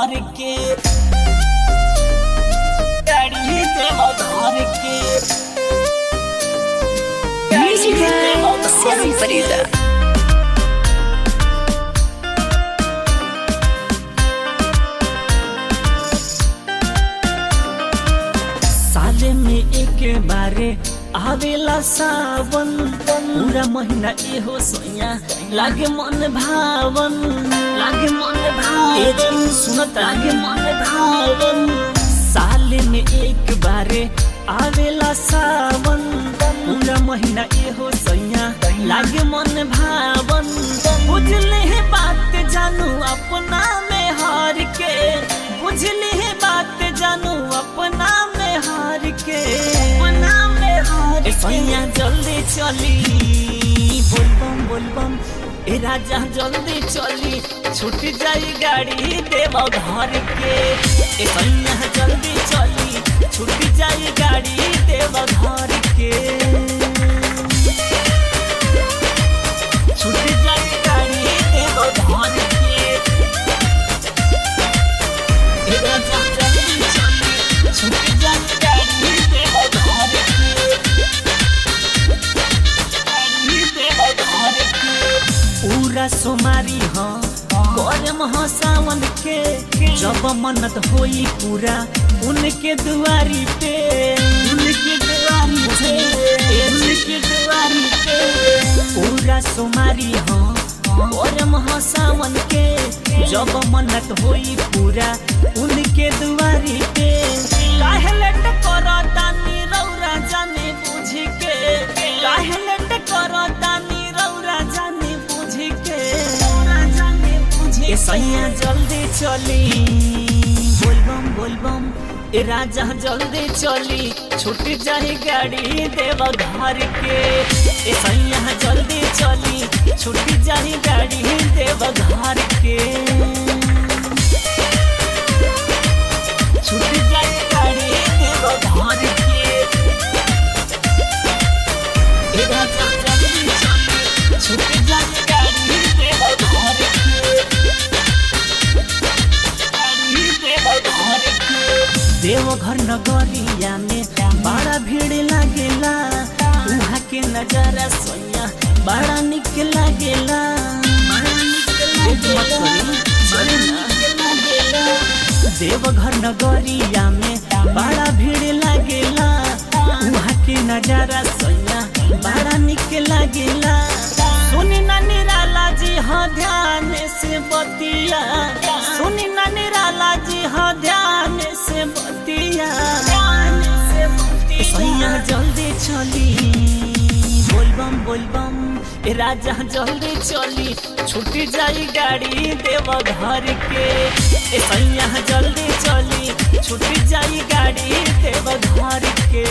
घर के गाड़ी देव घर के Siang Farida. साले में एक बारे आवेला सावन पूरा महीना एहो सोया लागे मन भावन सुनत लागे मन भावन साले में एक बारे आवेला सावन पूरा महीना एहो सोया लागे मन भावन बुझले है बात जानू अपना में हार के बुझले है बात जानू अपना में हार के अपना में हार के सैया जल्दी चली बोलबम ए राजा जल्दी चली छूट जाई गाड़ी देव घर के ए सैया जल्दी चली छूट जाई गाड़ी देव घर के छूट जाई गाड़ी देव घर के ए राजा जल्दी चली छूट जाई गाड़ी देव घर के पूरा सोमारी हाँ करम हाँ सावन के जब मन्नत होई पूरा उनके दुआरी पे पूरा सोमारी हाँ करम हाँ सावन के जब मन्नत होई पूरा उनके दुआरी पे काहे लट करता निरौरा जाने बुझ के काहे लट करता निरौरा जाने बुझ के ए सैया जल्दी चली बोलबम ए राजा जल्दी चली छूट जाए गाड़ी देव घर के ए सैया जल्दी चली छूट जाए गाड़ी देव घर के छूट जाए गाड़ी देव घर के ए राजा जल्दी चली छूट जाए गाड़ी देव घर के देवघर नगरिया में बड़ा भीड़ लागेला उहाँ के नजारा सोया बड़ा निक लागेला देवघर नगरिया में बड़ा भीड़ लागेला उहाँ के नजारा सोया बड़ा निक लागेला सुनी ना निराला जी हाँ ध्यान से बतिया सुनी ना निराला जी हाँ ध्यान से बतिया सैया जल्दी चली बोलबम ए राजा जल्दी चली छूट जाई गाड़ी देव घर के ए सैया जल्दी चली छूट जाई गाड़ी देव घर के